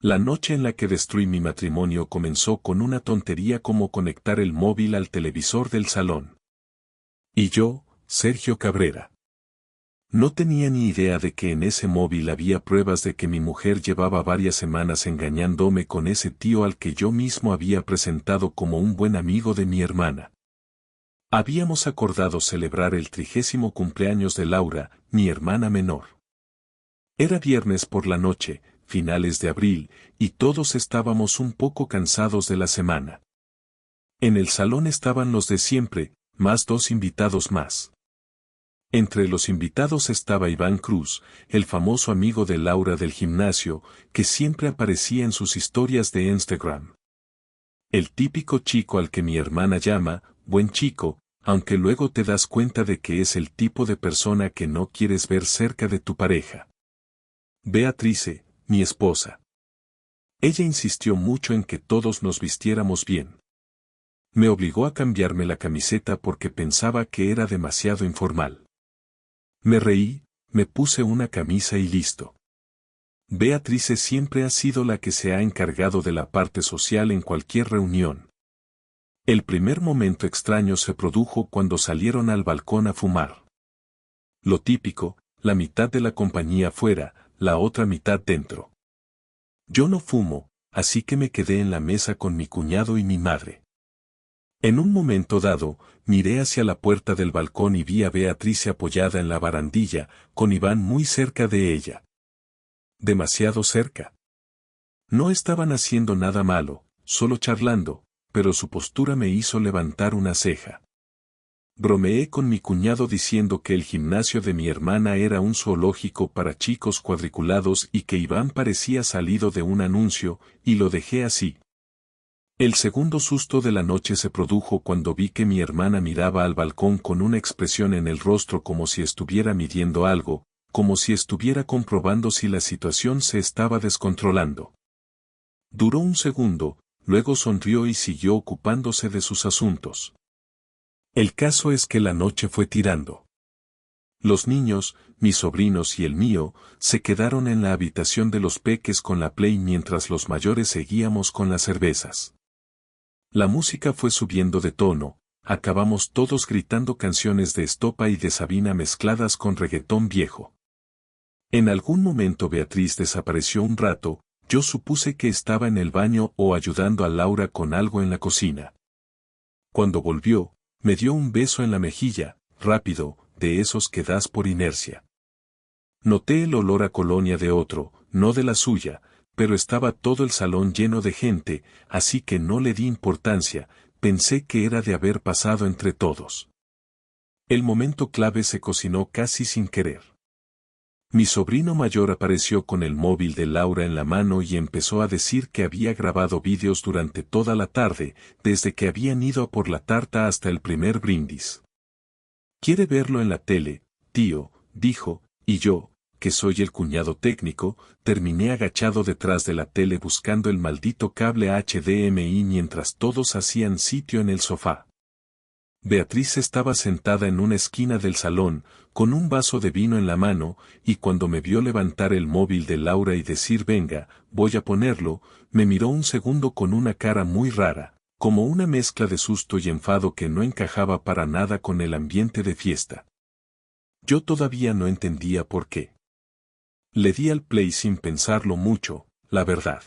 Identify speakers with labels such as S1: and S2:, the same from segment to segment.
S1: La noche en la que destruí mi matrimonio comenzó con una tontería como conectar el móvil al televisor del salón. Y yo, Sergio Cabrera. No tenía ni idea de que en ese móvil había pruebas de que mi mujer llevaba varias semanas engañándome con ese tío al que yo mismo había presentado como un buen amigo de mi hermana. Habíamos acordado celebrar el 30º cumpleaños de Laura, mi hermana menor. Era viernes por la noche, finales de abril, y todos estábamos un poco cansados de la semana. En el salón estaban los de siempre, más 2 invitados más. Entre los invitados estaba Iván Cruz, el famoso amigo de Laura del gimnasio, que siempre aparecía en sus historias de Instagram. El típico chico al que mi hermana llama, buen chico, aunque luego te das cuenta de que es el tipo de persona que no quieres ver cerca de tu pareja. Beatrice, mi esposa. Ella insistió mucho en que todos nos vistiéramos bien. Me obligó a cambiarme la camiseta porque pensaba que era demasiado informal. Me reí, me puse una camisa y listo. Beatrice siempre ha sido la que se ha encargado de la parte social en cualquier reunión. El primer momento extraño se produjo cuando salieron al balcón a fumar. Lo típico, la mitad de la compañía fuera, la otra mitad dentro. Yo no fumo, así que me quedé en la mesa con mi cuñado y mi madre. En un momento dado, miré hacia la puerta del balcón y vi a Beatriz apoyada en la barandilla, con Iván muy cerca de ella. Demasiado cerca. No estaban haciendo nada malo, solo charlando, pero su postura me hizo levantar una ceja. Bromeé con mi cuñado diciendo que el gimnasio de mi hermana era un zoológico para chicos cuadriculados y que Iván parecía salido de un anuncio, y lo dejé así. El segundo susto de la noche se produjo cuando vi que mi hermana miraba al balcón con una expresión en el rostro como si estuviera midiendo algo, como si estuviera comprobando si la situación se estaba descontrolando. Duró un segundo, luego sonrió y siguió ocupándose de sus asuntos. El caso es que la noche fue tirando. Los niños, mis sobrinos y el mío, se quedaron en la habitación de los peques con la Play mientras los mayores seguíamos con las cervezas. La música fue subiendo de tono, acabamos todos gritando canciones de Estopa y de Sabina mezcladas con reggaetón viejo. En algún momento Beatriz desapareció un rato, yo supuse que estaba en el baño o ayudando a Laura con algo en la cocina. Cuando volvió, me dio un beso en la mejilla, rápido, de esos que das por inercia. Noté el olor a colonia de otro, no de la suya, pero estaba todo el salón lleno de gente, así que no le di importancia, pensé que era de haber pasado entre todos. El momento clave se cocinó casi sin querer. Mi sobrino mayor apareció con el móvil de Laura en la mano y empezó a decir que había grabado vídeos durante toda la tarde, desde que habían ido a por la tarta hasta el primer brindis. ¿Quiere verlo en la tele, tío?, dijo, y yo, que soy el cuñado técnico, terminé agachado detrás de la tele buscando el maldito cable HDMI mientras todos hacían sitio en el sofá. Beatriz estaba sentada en una esquina del salón, con un vaso de vino en la mano, y cuando me vio levantar el móvil de Laura y decir venga, voy a ponerlo, me miró un segundo con una cara muy rara, como una mezcla de susto y enfado que no encajaba para nada con el ambiente de fiesta. Yo todavía no entendía por qué. Le di al play sin pensarlo mucho, la verdad.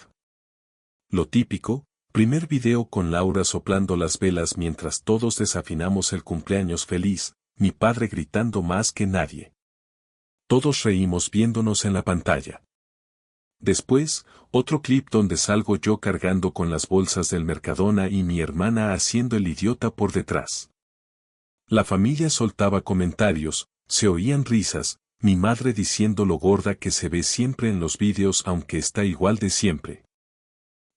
S1: Lo típico, primer video con Laura soplando las velas mientras todos desafinamos el cumpleaños feliz, mi padre gritando más que nadie. Todos reímos viéndonos en la pantalla. Después, otro clip donde salgo yo cargando con las bolsas del Mercadona y mi hermana haciendo el idiota por detrás. La familia soltaba comentarios, se oían risas, mi madre diciendo lo gorda que se ve siempre en los vídeos aunque está igual de siempre.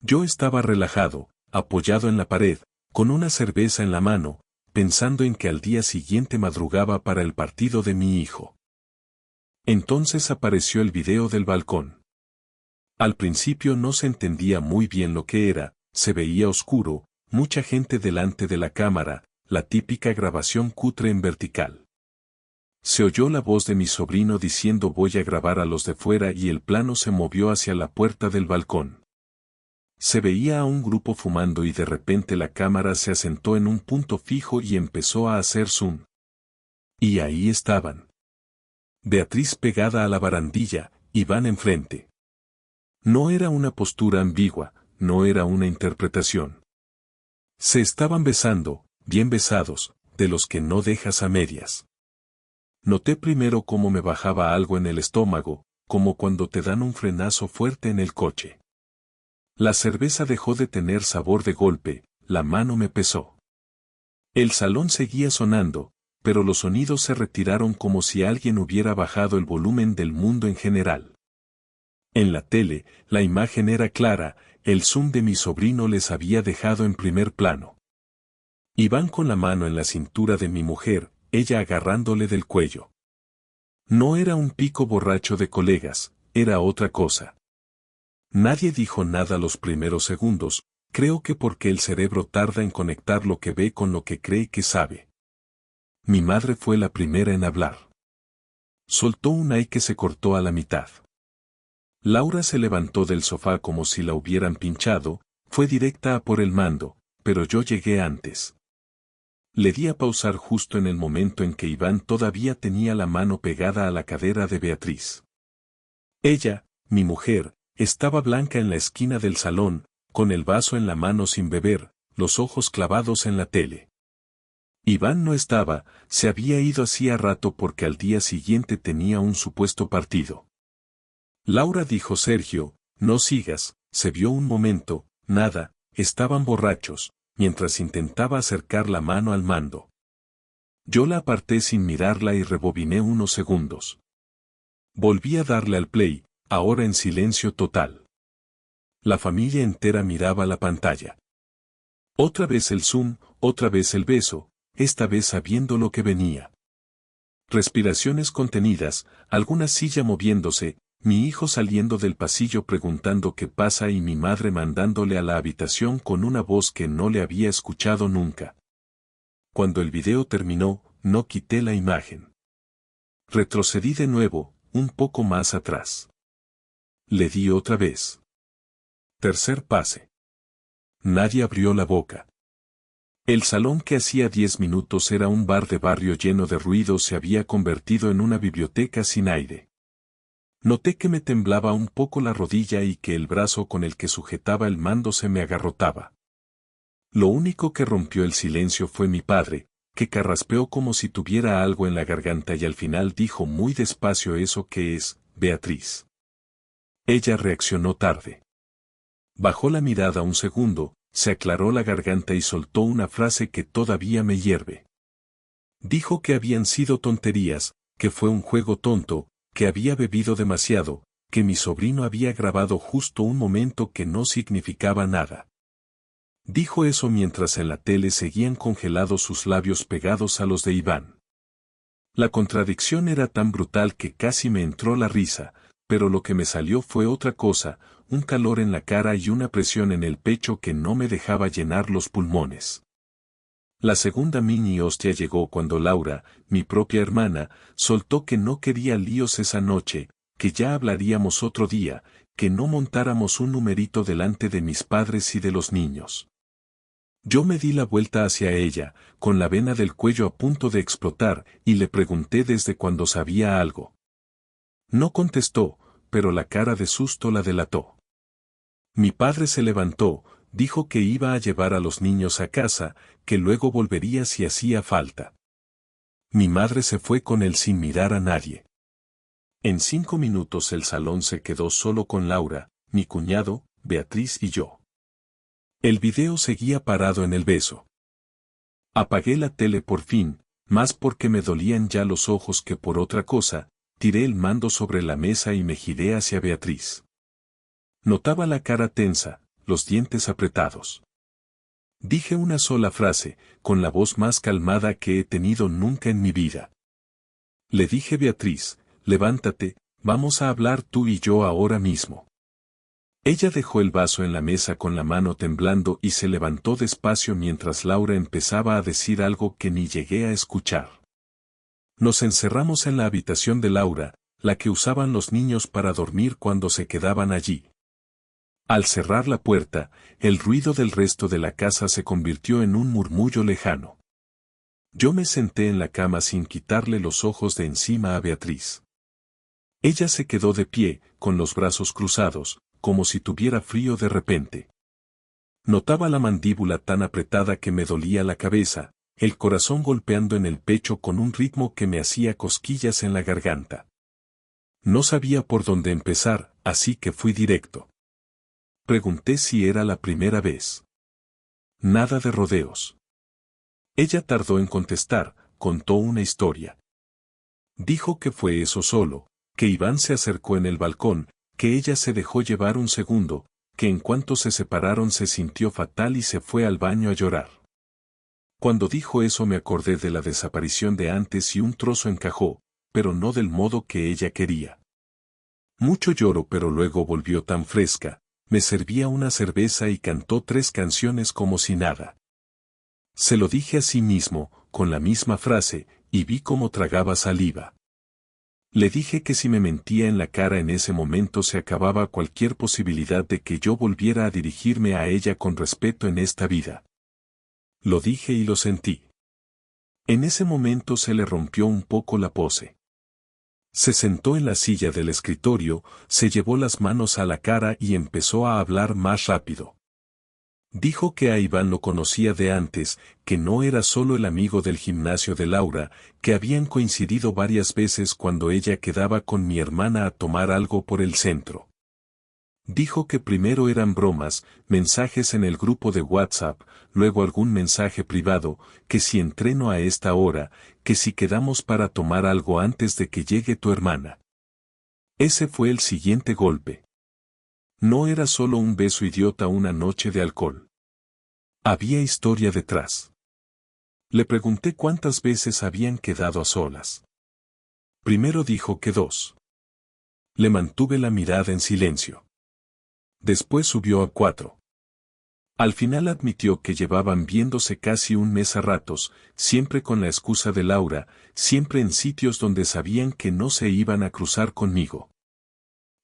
S1: Yo estaba relajado, apoyado en la pared, con una cerveza en la mano, pensando en que al día siguiente madrugaba para el partido de mi hijo. Entonces apareció el video del balcón. Al principio no se entendía muy bien lo que era, se veía oscuro, mucha gente delante de la cámara, la típica grabación cutre en vertical. Se oyó la voz de mi sobrino diciendo voy a grabar a los de fuera y el plano se movió hacia la puerta del balcón. Se veía a un grupo fumando y de repente la cámara se asentó en un punto fijo y empezó a hacer zoom. Y ahí estaban. Beatriz pegada a la barandilla, Iván enfrente. No era una postura ambigua, no era una interpretación. Se estaban besando, bien besados, de los que no dejas a medias. Noté primero cómo me bajaba algo en el estómago, como cuando te dan un frenazo fuerte en el coche. La cerveza dejó de tener sabor de golpe, la mano me pesó. El salón seguía sonando, pero los sonidos se retiraron como si alguien hubiera bajado el volumen del mundo en general. En la tele, la imagen era clara, el zoom de mi sobrino les había dejado en primer plano. Iván con la mano en la cintura de mi mujer, ella agarrándole del cuello. No era un pico borracho de colegas, era otra cosa. Nadie dijo nada los primeros segundos, creo que porque el cerebro tarda en conectar lo que ve con lo que cree que sabe. Mi madre fue la primera en hablar. Soltó un ay que se cortó a la mitad. Laura se levantó del sofá como si la hubieran pinchado, fue directa a por el mando, pero yo llegué antes. Le di a pausar justo en el momento en que Iván todavía tenía la mano pegada a la cadera de Beatriz. Ella, mi mujer, estaba blanca en la esquina del salón, con el vaso en la mano sin beber, los ojos clavados en la tele. Iván no estaba, se había ido hacía rato porque al día siguiente tenía un supuesto partido. Laura dijo: Sergio, no sigas, se vio un momento, nada, estaban borrachos, mientras intentaba acercar la mano al mando. Yo la aparté sin mirarla y rebobiné unos segundos. Volví a darle al play, ahora en silencio total. La familia entera miraba la pantalla. Otra vez el zoom, otra vez el beso, esta vez sabiendo lo que venía. Respiraciones contenidas, alguna silla moviéndose, mi hijo saliendo del pasillo preguntando qué pasa y mi madre mandándole a la habitación con una voz que no le había escuchado nunca. Cuando el video terminó, no quité la imagen. Retrocedí de nuevo, un poco más atrás. Le di otra vez. Tercer pase. Nadie abrió la boca. El salón que hacía 10 minutos era un bar de barrio lleno de ruido se había convertido en una biblioteca sin aire. Noté que me temblaba un poco la rodilla y que el brazo con el que sujetaba el mando se me agarrotaba. Lo único que rompió el silencio fue mi padre, que carraspeó como si tuviera algo en la garganta y al final dijo muy despacio: ¿eso qué es, Beatriz? Ella reaccionó tarde. Bajó la mirada un segundo, se aclaró la garganta y soltó una frase que todavía me hierve. Dijo que habían sido tonterías, que fue un juego tonto, que había bebido demasiado, que mi sobrino había grabado justo un momento que no significaba nada. Dijo eso mientras en la tele seguían congelados sus labios pegados a los de Iván. La contradicción era tan brutal que casi me entró la risa, pero lo que me salió fue otra cosa, un calor en la cara y una presión en el pecho que no me dejaba llenar los pulmones. La segunda mini hostia llegó cuando Laura, mi propia hermana, soltó que no quería líos esa noche, que ya hablaríamos otro día, que no montáramos un numerito delante de mis padres y de los niños. Yo me di la vuelta hacia ella, con la vena del cuello a punto de explotar, y le pregunté desde cuándo sabía algo. No contestó, pero la cara de susto la delató. Mi padre se levantó, dijo que iba a llevar a los niños a casa, que luego volvería si hacía falta. Mi madre se fue con él sin mirar a nadie. En 5 minutos el salón se quedó solo con Laura, mi cuñado, Beatriz y yo. El video seguía parado en el beso. Apagué la tele por fin, más porque me dolían ya los ojos que por otra cosa, tiré el mando sobre la mesa y me giré hacia Beatriz. Notaba la cara tensa, los dientes apretados. Dije una sola frase, con la voz más calmada que he tenido nunca en mi vida. Le dije: Beatriz, levántate, vamos a hablar tú y yo ahora mismo. Ella dejó el vaso en la mesa con la mano temblando y se levantó despacio mientras Laura empezaba a decir algo que ni llegué a escuchar. Nos encerramos en la habitación de Laura, la que usaban los niños para dormir cuando se quedaban allí. Al cerrar la puerta, el ruido del resto de la casa se convirtió en un murmullo lejano. Yo me senté en la cama sin quitarle los ojos de encima a Beatriz. Ella se quedó de pie, con los brazos cruzados, como si tuviera frío de repente. Notaba la mandíbula tan apretada que me dolía la cabeza, el corazón golpeando en el pecho con un ritmo que me hacía cosquillas en la garganta. No sabía por dónde empezar, así que fui directo. Pregunté si era la primera vez. Nada de rodeos. Ella tardó en contestar, contó una historia. Dijo que fue eso solo, que Iván se acercó en el balcón, que ella se dejó llevar un segundo, que en cuanto se separaron se sintió fatal y se fue al baño a llorar. Cuando dijo eso me acordé de la desaparición de antes y un trozo encajó, pero no del modo que ella quería. Mucho lloro pero luego volvió tan fresca, me servía una cerveza y cantó 3 canciones como si nada. Se lo dije a sí mismo, con la misma frase, y vi cómo tragaba saliva. Le dije que si me mentía en la cara en ese momento se acababa cualquier posibilidad de que yo volviera a dirigirme a ella con respeto en esta vida. Lo dije y lo sentí. En ese momento se le rompió un poco la pose. Se sentó en la silla del escritorio, se llevó las manos a la cara y empezó a hablar más rápido. Dijo que a Iván lo conocía de antes, que no era solo el amigo del gimnasio de Laura, que habían coincidido varias veces cuando ella quedaba con mi hermana a tomar algo por el centro. Dijo que primero eran bromas, mensajes en el grupo de WhatsApp, luego algún mensaje privado, que si entreno a esta hora, que si quedamos para tomar algo antes de que llegue tu hermana. Ese fue el siguiente golpe. No era solo un beso idiota una noche de alcohol. Había historia detrás. Le pregunté cuántas veces habían quedado a solas. Primero dijo que 2. Le mantuve la mirada en silencio. Después subió a 4. Al final admitió que llevaban viéndose casi un mes a ratos, siempre con la excusa de Laura, siempre en sitios donde sabían que no se iban a cruzar conmigo.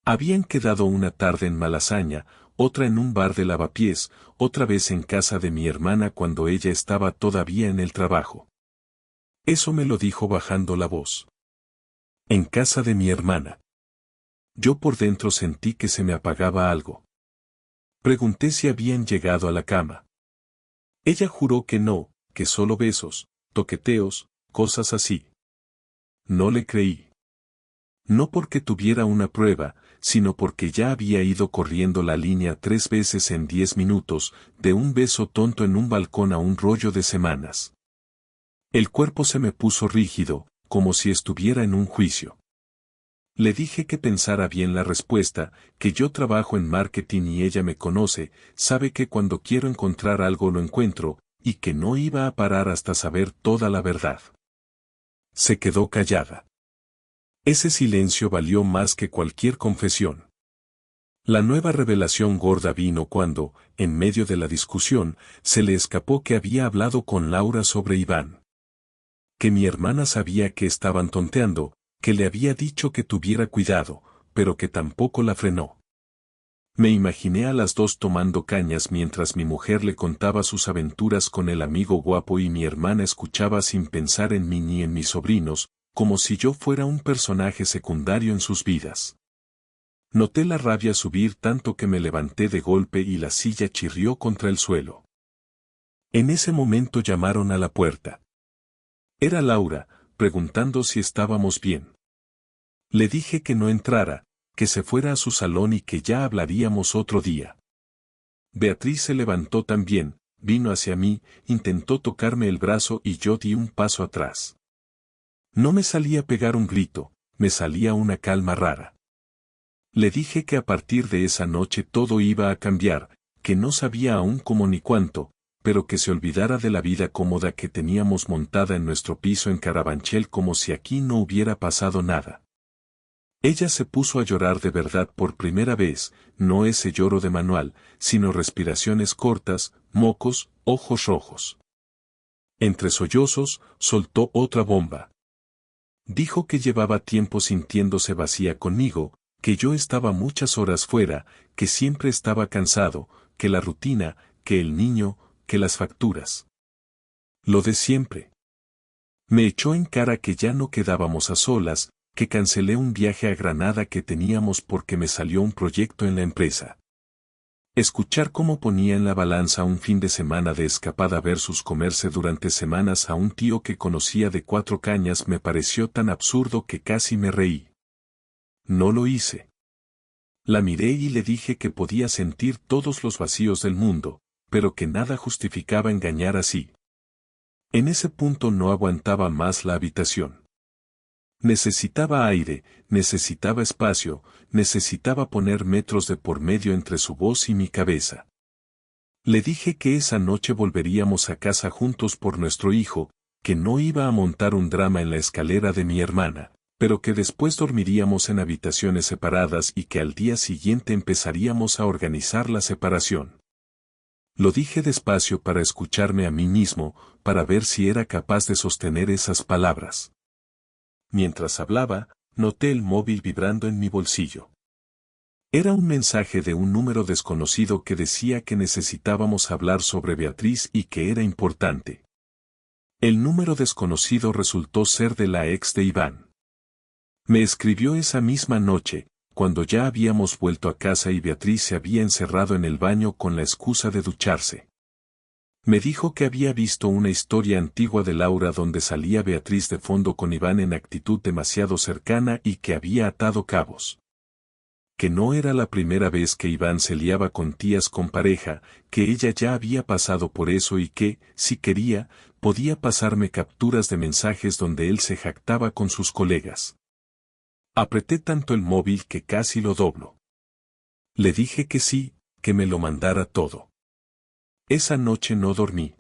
S1: Habían quedado una tarde en Malasaña, otra en un bar de Lavapiés, otra vez en casa de mi hermana cuando ella estaba todavía en el trabajo. Eso me lo dijo bajando la voz. En casa de mi hermana. Yo por dentro sentí que se me apagaba algo. Pregunté si habían llegado a la cama. Ella juró que no, que solo besos, toqueteos, cosas así. No le creí. No porque tuviera una prueba, sino porque ya había ido corriendo la línea 3 veces en 10 minutos, de un beso tonto en un balcón a un rollo de semanas. El cuerpo se me puso rígido, como si estuviera en un juicio. Le dije que pensara bien la respuesta, que yo trabajo en marketing y ella me conoce, sabe que cuando quiero encontrar algo lo encuentro, y que no iba a parar hasta saber toda la verdad. Se quedó callada. Ese silencio valió más que cualquier confesión. La nueva revelación gorda vino cuando, en medio de la discusión, se le escapó que había hablado con Laura sobre Iván. Que mi hermana sabía que estaban tonteando, que le había dicho que tuviera cuidado, pero que tampoco la frenó. Me imaginé a las dos tomando cañas mientras mi mujer le contaba sus aventuras con el amigo guapo y mi hermana escuchaba sin pensar en mí ni en mis sobrinos, como si yo fuera un personaje secundario en sus vidas. Noté la rabia subir tanto que me levanté de golpe y la silla chirrió contra el suelo. En ese momento llamaron a la puerta. Era Laura, preguntando si estábamos bien. Le dije que no entrara, que se fuera a su salón y que ya hablaríamos otro día. Beatriz se levantó también, vino hacia mí, intentó tocarme el brazo y yo di un paso atrás. No me salía pegar un grito, me salía una calma rara. Le dije que a partir de esa noche todo iba a cambiar, que no sabía aún cómo ni cuánto, pero que se olvidara de la vida cómoda que teníamos montada en nuestro piso en Carabanchel como si aquí no hubiera pasado nada. Ella se puso a llorar de verdad por primera vez, no ese lloro de manual, sino respiraciones cortas, mocos, ojos rojos. Entre sollozos, soltó otra bomba. Dijo que llevaba tiempo sintiéndose vacía conmigo, que yo estaba muchas horas fuera, que siempre estaba cansado, que la rutina, que el niño, que las facturas. Lo de siempre. Me echó en cara que ya no quedábamos a solas, que cancelé un viaje a Granada que teníamos porque me salió un proyecto en la empresa. Escuchar cómo ponía en la balanza un fin de semana de escapada versus comerse durante semanas a un tío que conocía de 4 cañas me pareció tan absurdo que casi me reí. No lo hice. La miré y le dije que podía sentir todos los vacíos del mundo, pero que nada justificaba engañar así. En ese punto no aguantaba más la habitación. Necesitaba aire, necesitaba espacio, necesitaba poner metros de por medio entre su voz y mi cabeza. Le dije que esa noche volveríamos a casa juntos por nuestro hijo, que no iba a montar un drama en la escalera de mi hermana, pero que después dormiríamos en habitaciones separadas y que al día siguiente empezaríamos a organizar la separación. Lo dije despacio para escucharme a mí mismo, para ver si era capaz de sostener esas palabras. Mientras hablaba, noté el móvil vibrando en mi bolsillo. Era un mensaje de un número desconocido que decía que necesitábamos hablar sobre Beatriz y que era importante. El número desconocido resultó ser de la ex de Iván. Me escribió esa misma noche, cuando ya habíamos vuelto a casa y Beatriz se había encerrado en el baño con la excusa de ducharse. Me dijo que había visto una historia antigua de Laura donde salía Beatriz de fondo con Iván en actitud demasiado cercana y que había atado cabos. Que no era la primera vez que Iván se liaba con tías con pareja, que ella ya había pasado por eso y que, si quería, podía pasarme capturas de mensajes donde él se jactaba con sus colegas. Apreté tanto el móvil que casi lo doblo. Le dije que sí, que me lo mandara todo. Esa noche no dormí.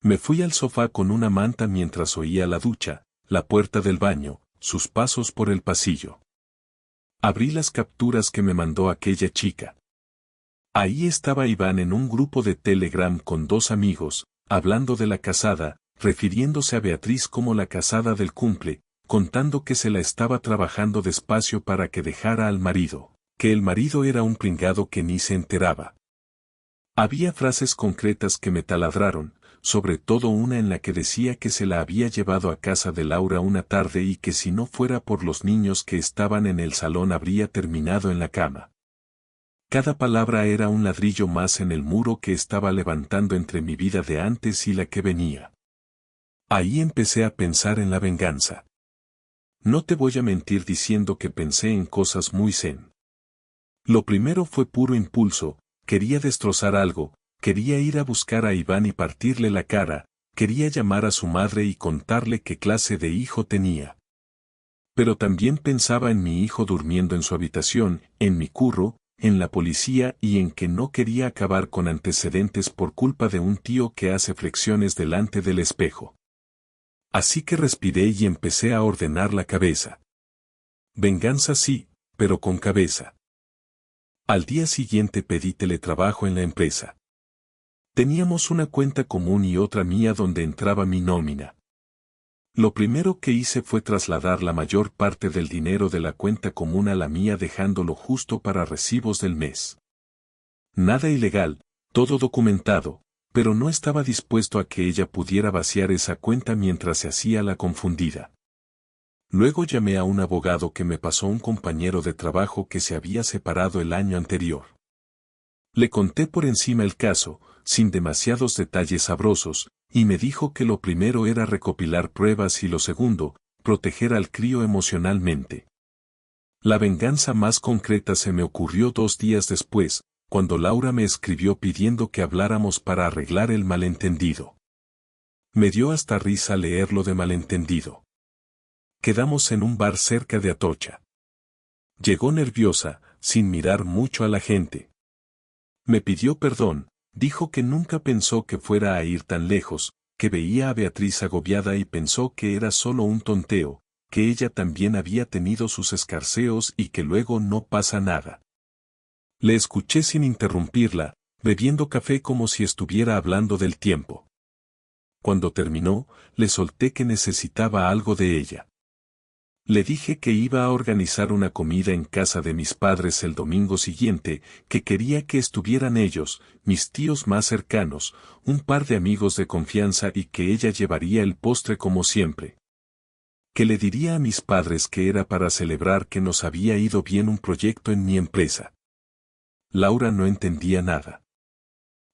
S1: Me fui al sofá con una manta mientras oía la ducha, la puerta del baño, sus pasos por el pasillo. Abrí las capturas que me mandó aquella chica. Ahí estaba Iván en un grupo de Telegram con 2 amigos, hablando de la casada, refiriéndose a Beatriz como la casada del cumple, contando que se la estaba trabajando despacio para que dejara al marido, que el marido era un pringado que ni se enteraba. Había frases concretas que me taladraron, sobre todo una en la que decía que se la había llevado a casa de Laura una tarde y que si no fuera por los niños que estaban en el salón habría terminado en la cama. Cada palabra era un ladrillo más en el muro que estaba levantando entre mi vida de antes y la que venía. Ahí empecé a pensar en la venganza. No te voy a mentir diciendo que pensé en cosas muy zen. Lo primero fue puro impulso. Quería destrozar algo, quería ir a buscar a Iván y partirle la cara, quería llamar a su madre y contarle qué clase de hijo tenía. Pero también pensaba en mi hijo durmiendo en su habitación, en mi curro, en la policía y en que no quería acabar con antecedentes por culpa de un tío que hace flexiones delante del espejo. Así que respiré y empecé a ordenar la cabeza. Venganza sí, pero con cabeza. Al día siguiente pedí teletrabajo en la empresa. Teníamos una cuenta común y otra mía donde entraba mi nómina. Lo primero que hice fue trasladar la mayor parte del dinero de la cuenta común a la mía dejándolo justo para recibos del mes. Nada ilegal, todo documentado, pero no estaba dispuesto a que ella pudiera vaciar esa cuenta mientras se hacía la confundida. Luego llamé a un abogado que me pasó un compañero de trabajo que se había separado el año anterior. Le conté por encima el caso, sin demasiados detalles sabrosos, y me dijo que lo primero era recopilar pruebas y lo segundo, proteger al crío emocionalmente. La venganza más concreta se me ocurrió 2 días después, cuando Laura me escribió pidiendo que habláramos para arreglar el malentendido. Me dio hasta risa leerlo de malentendido. Quedamos en un bar cerca de Atocha. Llegó nerviosa, sin mirar mucho a la gente. Me pidió perdón, dijo que nunca pensó que fuera a ir tan lejos, que veía a Beatriz agobiada y pensó que era solo un tonteo, que ella también había tenido sus escarceos y que luego no pasa nada. Le escuché sin interrumpirla, bebiendo café como si estuviera hablando del tiempo. Cuando terminó, le solté que necesitaba algo de ella. Le dije que iba a organizar una comida en casa de mis padres el domingo siguiente, que quería que estuvieran ellos, mis tíos más cercanos, un par de amigos de confianza y que ella llevaría el postre como siempre. Que le diría a mis padres que era para celebrar que nos había ido bien un proyecto en mi empresa. Laura no entendía nada.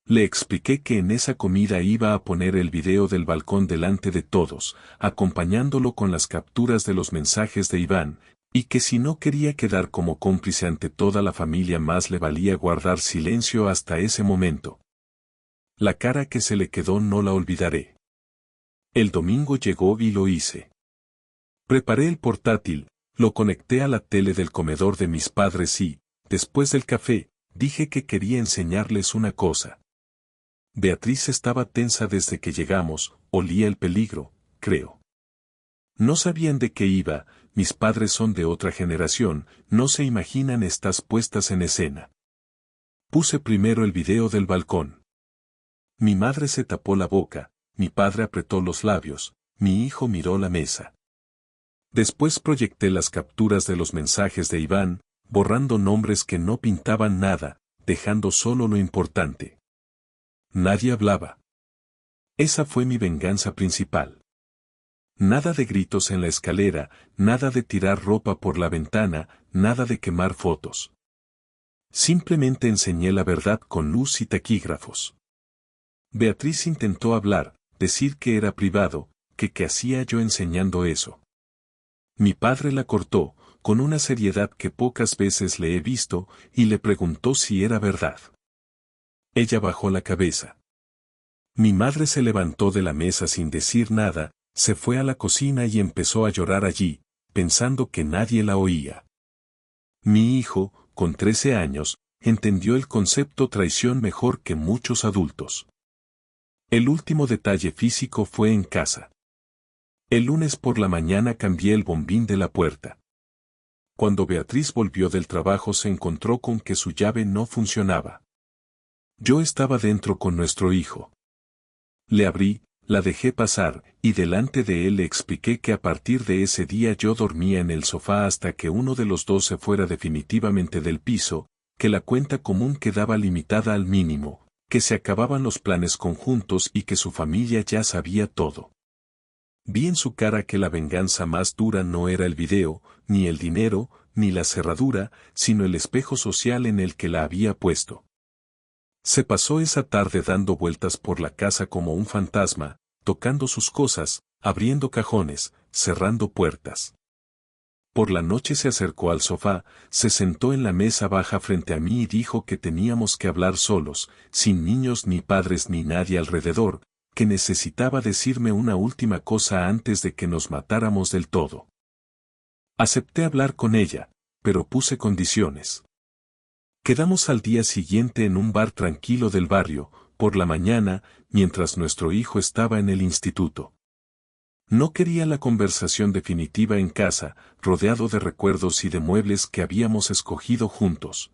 S1: Le expliqué que en esa comida iba a poner el video del balcón delante de todos, acompañándolo con las capturas de los mensajes de Iván, y que si no quería quedar como cómplice ante toda la familia más le valía guardar silencio hasta ese momento. La cara que se le quedó no la olvidaré. El domingo llegó y lo hice. Preparé el portátil, lo conecté a la tele del comedor de mis padres y, después del café, dije que quería enseñarles una cosa. Beatriz estaba tensa desde que llegamos, olía el peligro, creo. No sabían de qué iba, mis padres son de otra generación, no se imaginan estas puestas en escena. Puse primero el video del balcón. Mi madre se tapó la boca, mi padre apretó los labios, mi hijo miró la mesa. Después proyecté las capturas de los mensajes de Iván, borrando nombres que no pintaban nada, dejando solo lo importante. Nadie hablaba. Esa fue mi venganza principal. Nada de gritos en la escalera, nada de tirar ropa por la ventana, nada de quemar fotos. Simplemente enseñé la verdad con luz y taquígrafos. Beatriz intentó hablar, decir que era privado, que qué hacía yo enseñando eso. Mi padre la cortó, con una seriedad que pocas veces le he visto, y le preguntó si era verdad. Ella bajó la cabeza. Mi madre se levantó de la mesa sin decir nada, se fue a la cocina y empezó a llorar allí, pensando que nadie la oía. Mi hijo, con 13 años, entendió el concepto traición mejor que muchos adultos. El último detalle físico fue en casa. El lunes por la mañana cambié el bombín de la puerta. Cuando Beatriz volvió del trabajo se encontró con que su llave no funcionaba. Yo estaba dentro con nuestro hijo. Le abrí, la dejé pasar, y delante de él le expliqué que a partir de ese día yo dormía en el sofá hasta que uno de los dos se fuera definitivamente del piso, que la cuenta común quedaba limitada al mínimo, que se acababan los planes conjuntos y que su familia ya sabía todo. Vi en su cara que la venganza más dura no era el video, ni el dinero, ni la cerradura, sino el espejo social en el que la había puesto. Se pasó esa tarde dando vueltas por la casa como un fantasma, tocando sus cosas, abriendo cajones, cerrando puertas. Por la noche se acercó al sofá, se sentó en la mesa baja frente a mí y dijo que teníamos que hablar solos, sin niños ni padres ni nadie alrededor, que necesitaba decirme una última cosa antes de que nos matáramos del todo. Acepté hablar con ella, pero puse condiciones. Quedamos al día siguiente en un bar tranquilo del barrio, por la mañana, mientras nuestro hijo estaba en el instituto. No quería la conversación definitiva en casa, rodeado de recuerdos y de muebles que habíamos escogido juntos.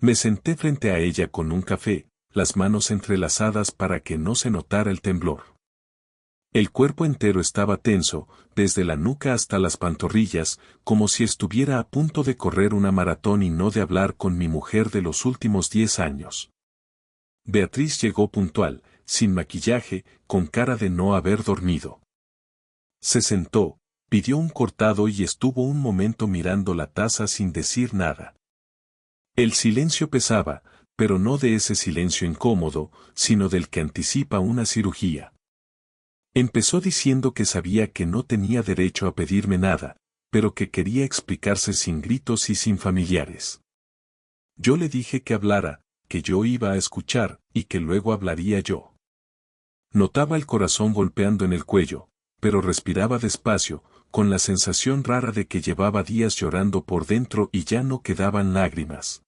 S1: Me senté frente a ella con un café, las manos entrelazadas para que no se notara el temblor. El cuerpo entero estaba tenso, desde la nuca hasta las pantorrillas, como si estuviera a punto de correr una maratón y no de hablar con mi mujer de los últimos 10 años. Beatriz llegó puntual, sin maquillaje, con cara de no haber dormido. Se sentó, pidió un cortado y estuvo un momento mirando la taza sin decir nada. El silencio pesaba, pero no de ese silencio incómodo, sino del que anticipa una cirugía. Empezó diciendo que sabía que no tenía derecho a pedirme nada, pero que quería explicarse sin gritos y sin familiares. Yo le dije que hablara, que yo iba a escuchar, y que luego hablaría yo. Notaba el corazón golpeando en el cuello, pero respiraba despacio, con la sensación rara de que llevaba días llorando por dentro y ya no quedaban lágrimas.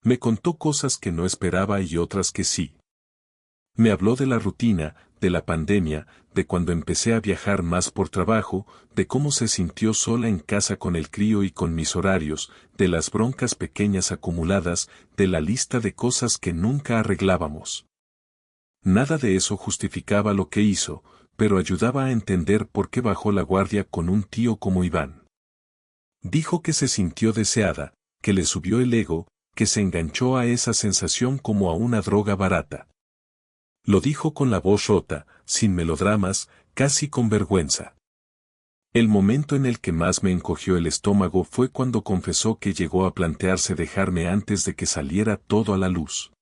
S1: Me contó cosas que no esperaba y otras que sí. Me habló de la rutina, de la pandemia, de cuando empecé a viajar más por trabajo, de cómo se sintió sola en casa con el crío y con mis horarios, de las broncas pequeñas acumuladas, de la lista de cosas que nunca arreglábamos. Nada de eso justificaba lo que hizo, pero ayudaba a entender por qué bajó la guardia con un tío como Iván. Dijo que se sintió deseada, que le subió el ego, que se enganchó a esa sensación como a una droga barata. Lo dijo con la voz rota, sin melodramas, casi con vergüenza. El momento en el que más me encogió el estómago fue cuando confesó que llegó a plantearse dejarme antes de que saliera todo a la luz.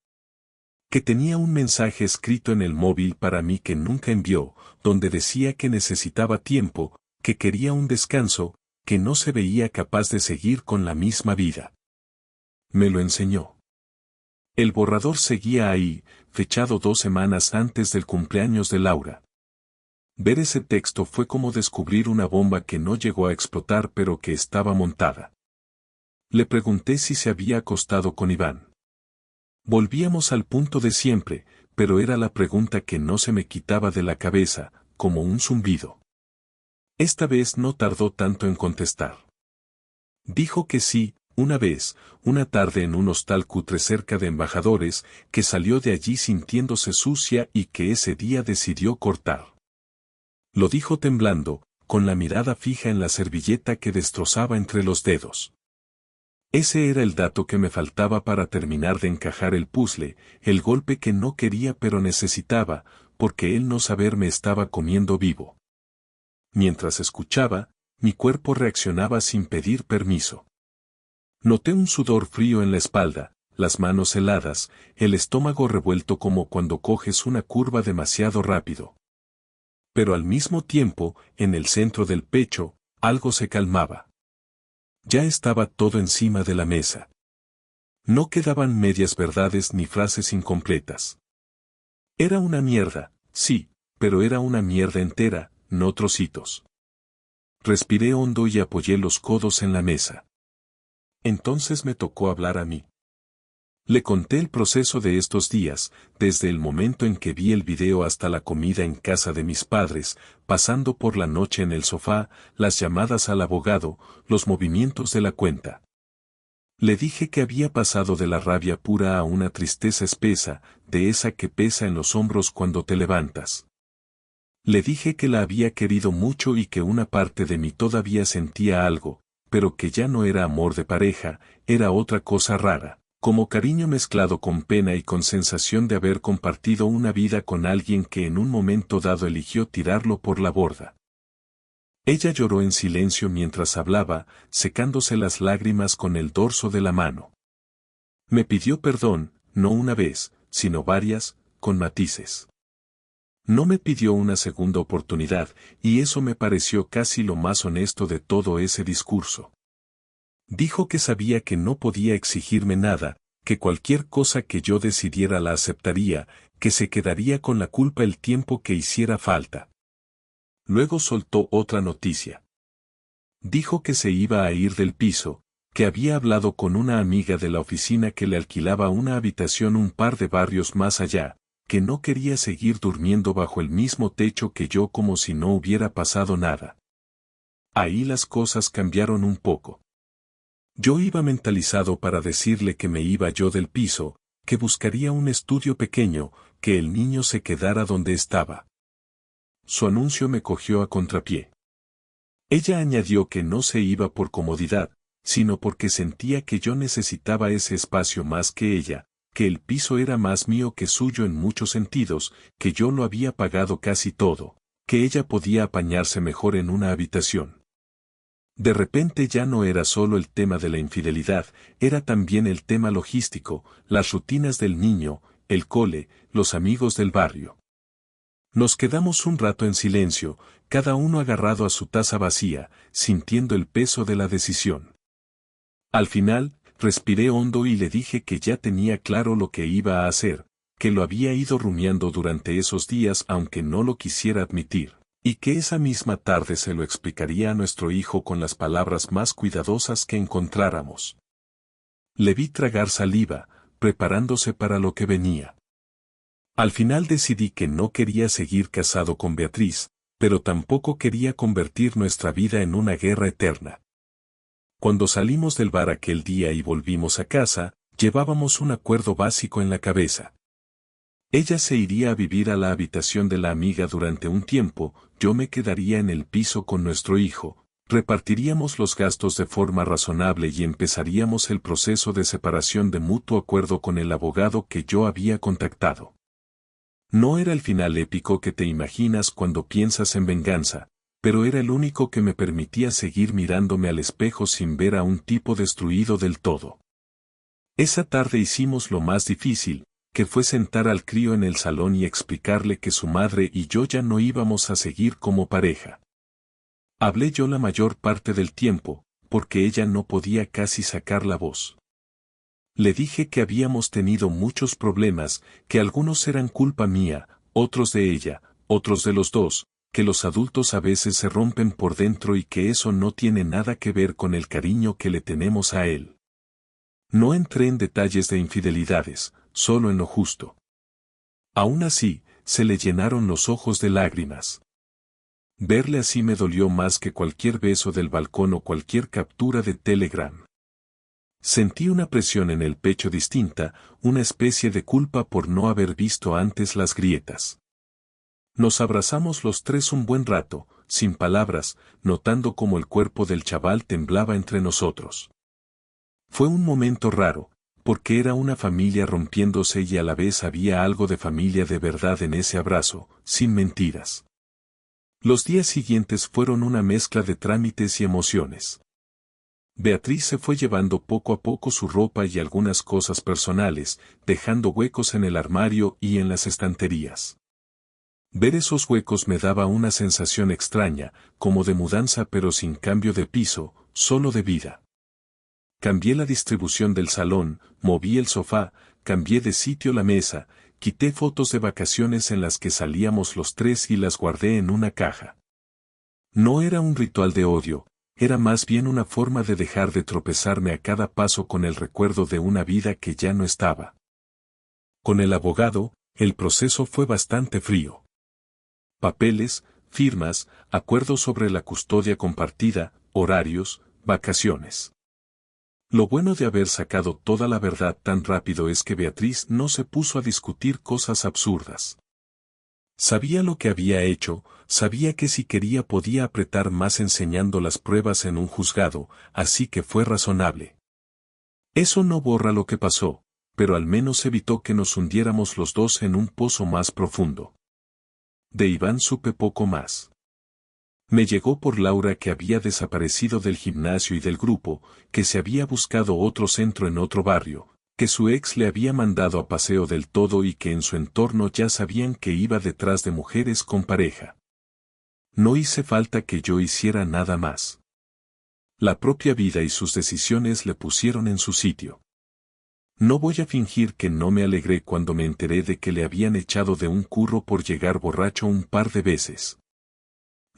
S1: Que tenía un mensaje escrito en el móvil para mí que nunca envió, donde decía que necesitaba tiempo, que quería un descanso, que no se veía capaz de seguir con la misma vida. Me lo enseñó. El borrador seguía ahí, fechado 2 semanas antes del cumpleaños de Laura. Ver ese texto fue como descubrir una bomba que no llegó a explotar pero que estaba montada. Le pregunté si se había acostado con Iván. Volvíamos al punto de siempre, pero era la pregunta que no se me quitaba de la cabeza, como un zumbido. Esta vez no tardó tanto en contestar. Dijo que sí, una vez, una tarde en un hostal cutre cerca de Embajadores, que salió de allí sintiéndose sucia y que ese día decidió cortar. Lo dijo temblando, con la mirada fija en la servilleta que destrozaba entre los dedos. Ese era el dato que me faltaba para terminar de encajar el puzzle, el golpe que no quería pero necesitaba, porque el no saber me estaba comiendo vivo. Mientras escuchaba, mi cuerpo reaccionaba sin pedir permiso. Noté un sudor frío en la espalda, las manos heladas, el estómago revuelto como cuando coges una curva demasiado rápido. Pero al mismo tiempo, en el centro del pecho, algo se calmaba. Ya estaba todo encima de la mesa. No quedaban medias verdades ni frases incompletas. Era una mierda, sí, pero era una mierda entera, no trocitos. Respiré hondo y apoyé los codos en la mesa. Entonces me tocó hablar a mí. Le conté el proceso de estos días, desde el momento en que vi el video hasta la comida en casa de mis padres, pasando por la noche en el sofá, las llamadas al abogado, los movimientos de la cuenta. Le dije que había pasado de la rabia pura a una tristeza espesa, de esa que pesa en los hombros cuando te levantas. Le dije que la había querido mucho y que una parte de mí todavía sentía algo, pero que ya no era amor de pareja, era otra cosa rara, como cariño mezclado con pena y con sensación de haber compartido una vida con alguien que en un momento dado eligió tirarlo por la borda. Ella lloró en silencio mientras hablaba, secándose las lágrimas con el dorso de la mano. Me pidió perdón, no una vez, sino varias, con matices. No me pidió una segunda oportunidad, y eso me pareció casi lo más honesto de todo ese discurso. Dijo que sabía que no podía exigirme nada, que cualquier cosa que yo decidiera la aceptaría, que se quedaría con la culpa el tiempo que hiciera falta. Luego soltó otra noticia. Dijo que se iba a ir del piso, que había hablado con una amiga de la oficina que le alquilaba una habitación un par de barrios más allá, que no quería seguir durmiendo bajo el mismo techo que yo como si no hubiera pasado nada. Ahí las cosas cambiaron un poco. Yo iba mentalizado para decirle que me iba yo del piso, que buscaría un estudio pequeño, que el niño se quedara donde estaba. Su anuncio me cogió a contrapié. Ella añadió que no se iba por comodidad, sino porque sentía que yo necesitaba ese espacio más que ella, que el piso era más mío que suyo en muchos sentidos, que yo lo había pagado casi todo, que ella podía apañarse mejor en una habitación. De repente ya no era solo el tema de la infidelidad, era también el tema logístico, las rutinas del niño, el cole, los amigos del barrio. Nos quedamos un rato en silencio, cada uno agarrado a su taza vacía, sintiendo el peso de la decisión. Al final, respiré hondo y le dije que ya tenía claro lo que iba a hacer, que lo había ido rumiando durante esos días aunque no lo quisiera admitir, y que esa misma tarde se lo explicaría a nuestro hijo con las palabras más cuidadosas que encontráramos. Le vi tragar saliva, preparándose para lo que venía. Al final decidí que no quería seguir casado con Beatriz, pero tampoco quería convertir nuestra vida en una guerra eterna. Cuando salimos del bar aquel día y volvimos a casa, llevábamos un acuerdo básico en la cabeza. Ella se iría a vivir a la habitación de la amiga durante un tiempo, yo me quedaría en el piso con nuestro hijo, repartiríamos los gastos de forma razonable y empezaríamos el proceso de separación de mutuo acuerdo con el abogado que yo había contactado. No era el final épico que te imaginas cuando piensas en venganza, pero era el único que me permitía seguir mirándome al espejo sin ver a un tipo destruido del todo. Esa tarde hicimos lo más difícil, que fue sentar al crío en el salón y explicarle que su madre y yo ya no íbamos a seguir como pareja. Hablé yo la mayor parte del tiempo, porque ella no podía casi sacar la voz. Le dije que habíamos tenido muchos problemas, que algunos eran culpa mía, otros de ella, otros de los dos, que los adultos a veces se rompen por dentro y que eso no tiene nada que ver con el cariño que le tenemos a él. No entré en detalles de infidelidades, solo en lo justo. Aún así, se le llenaron los ojos de lágrimas. Verle así me dolió más que cualquier beso del balcón o cualquier captura de Telegram. Sentí una presión en el pecho distinta, una especie de culpa por no haber visto antes las grietas. Nos abrazamos los tres un buen rato, sin palabras, notando cómo el cuerpo del chaval temblaba entre nosotros. Fue un momento raro, porque era una familia rompiéndose y a la vez había algo de familia de verdad en ese abrazo, sin mentiras. Los días siguientes fueron una mezcla de trámites y emociones. Beatriz se fue llevando poco a poco su ropa y algunas cosas personales, dejando huecos en el armario y en las estanterías. Ver esos huecos me daba una sensación extraña, como de mudanza pero sin cambio de piso, solo de vida. Cambié la distribución del salón, moví el sofá, cambié de sitio la mesa, quité fotos de vacaciones en las que salíamos los tres y las guardé en una caja. No era un ritual de odio, era más bien una forma de dejar de tropezarme a cada paso con el recuerdo de una vida que ya no estaba. Con el abogado, el proceso fue bastante frío. Papeles, firmas, acuerdos sobre la custodia compartida, horarios, vacaciones. Lo bueno de haber sacado toda la verdad tan rápido es que Beatriz no se puso a discutir cosas absurdas. Sabía lo que había hecho, sabía que si quería podía apretar más enseñando las pruebas en un juzgado, así que fue razonable. Eso no borra lo que pasó, pero al menos evitó que nos hundiéramos los dos en un pozo más profundo. De Iván supe poco más. Me llegó por Laura que había desaparecido del gimnasio y del grupo, que se había buscado otro centro en otro barrio, que su ex le había mandado a paseo del todo y que en su entorno ya sabían que iba detrás de mujeres con pareja. No hice falta que yo hiciera nada más. La propia vida y sus decisiones le pusieron en su sitio. No voy a fingir que no me alegré cuando me enteré de que le habían echado de un curro por llegar borracho un par de veces.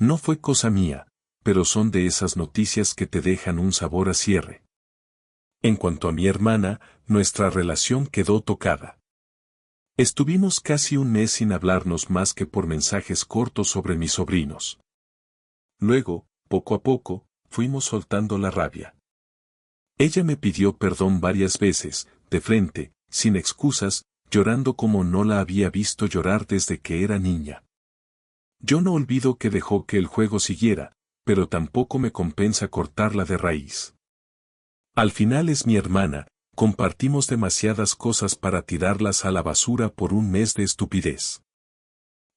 S1: No fue cosa mía, pero son de esas noticias que te dejan un sabor a cierre. En cuanto a mi hermana, nuestra relación quedó tocada. Estuvimos casi un mes sin hablarnos más que por mensajes cortos sobre mis sobrinos. Luego, poco a poco, fuimos soltando la rabia. Ella me pidió perdón varias veces, de frente, sin excusas, llorando como no la había visto llorar desde que era niña. Yo no olvido que dejó que el juego siguiera, pero tampoco me compensa cortarla de raíz. Al final es mi hermana, compartimos demasiadas cosas para tirarlas a la basura por un mes de estupidez.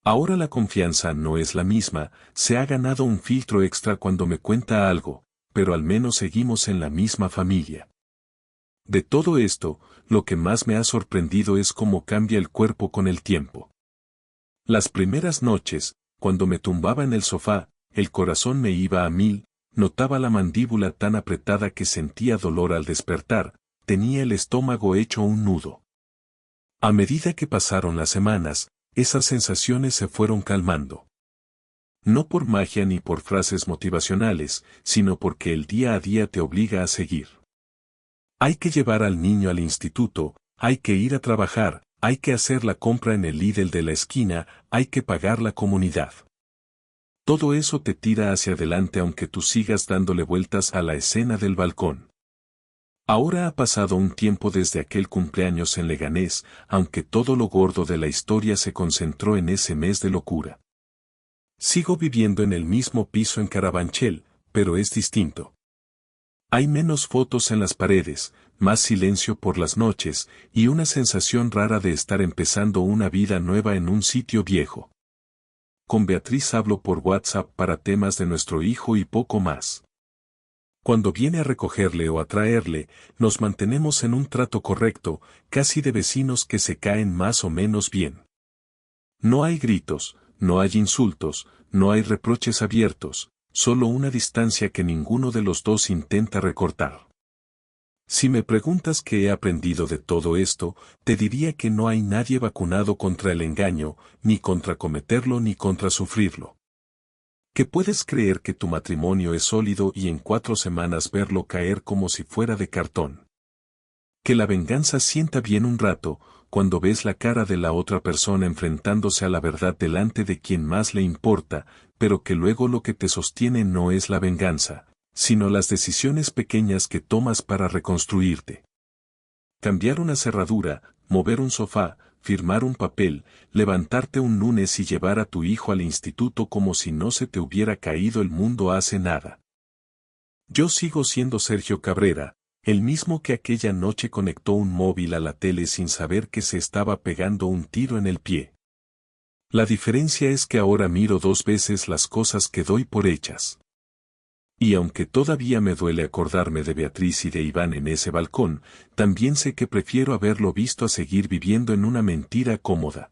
S1: Ahora la confianza no es la misma, se ha ganado un filtro extra cuando me cuenta algo, pero al menos seguimos en la misma familia. De todo esto, lo que más me ha sorprendido es cómo cambia el cuerpo con el tiempo. Las primeras noches, cuando me tumbaba en el sofá, el corazón me iba a 1000, notaba la mandíbula tan apretada que sentía dolor al despertar, tenía el estómago hecho un nudo. A medida que pasaron las semanas, esas sensaciones se fueron calmando. No por magia ni por frases motivacionales, sino porque el día a día te obliga a seguir. Hay que llevar al niño al instituto, hay que ir a trabajar, hay que hacer la compra en el Lidl de la esquina, hay que pagar la comunidad. Todo eso te tira hacia adelante aunque tú sigas dándole vueltas a la escena del balcón. Ahora ha pasado un tiempo desde aquel cumpleaños en Leganés, aunque todo lo gordo de la historia se concentró en ese mes de locura. Sigo viviendo en el mismo piso en Carabanchel, pero es distinto. Hay menos fotos en las paredes, más silencio por las noches, y una sensación rara de estar empezando una vida nueva en un sitio viejo. Con Beatriz hablo por WhatsApp para temas de nuestro hijo y poco más. Cuando viene a recogerle o a traerle, nos mantenemos en un trato correcto, casi de vecinos que se caen más o menos bien. No hay gritos, no hay insultos, no hay reproches abiertos, solo una distancia que ninguno de los dos intenta recortar. Si me preguntas qué he aprendido de todo esto, te diría que no hay nadie vacunado contra el engaño, ni contra cometerlo ni contra sufrirlo. Que puedes creer que tu matrimonio es sólido y en 4 semanas verlo caer como si fuera de cartón. Que la venganza sienta bien un rato, cuando ves la cara de la otra persona enfrentándose a la verdad delante de quien más le importa, pero que luego lo que te sostiene no es la venganza, sino las decisiones pequeñas que tomas para reconstruirte. Cambiar una cerradura, mover un sofá, firmar un papel, levantarte un lunes y llevar a tu hijo al instituto como si no se te hubiera caído el mundo hace nada. Yo sigo siendo Sergio Cabrera, el mismo que aquella noche conectó un móvil a la tele sin saber que se estaba pegando un tiro en el pie. La diferencia es que ahora miro 2 veces las cosas que doy por hechas. Y aunque todavía me duele acordarme de Beatriz y de Iván en ese balcón, también sé que prefiero haberlo visto a seguir viviendo en una mentira cómoda.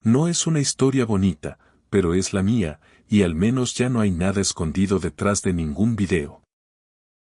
S1: No es una historia bonita, pero es la mía, y al menos ya no hay nada escondido detrás de ningún video.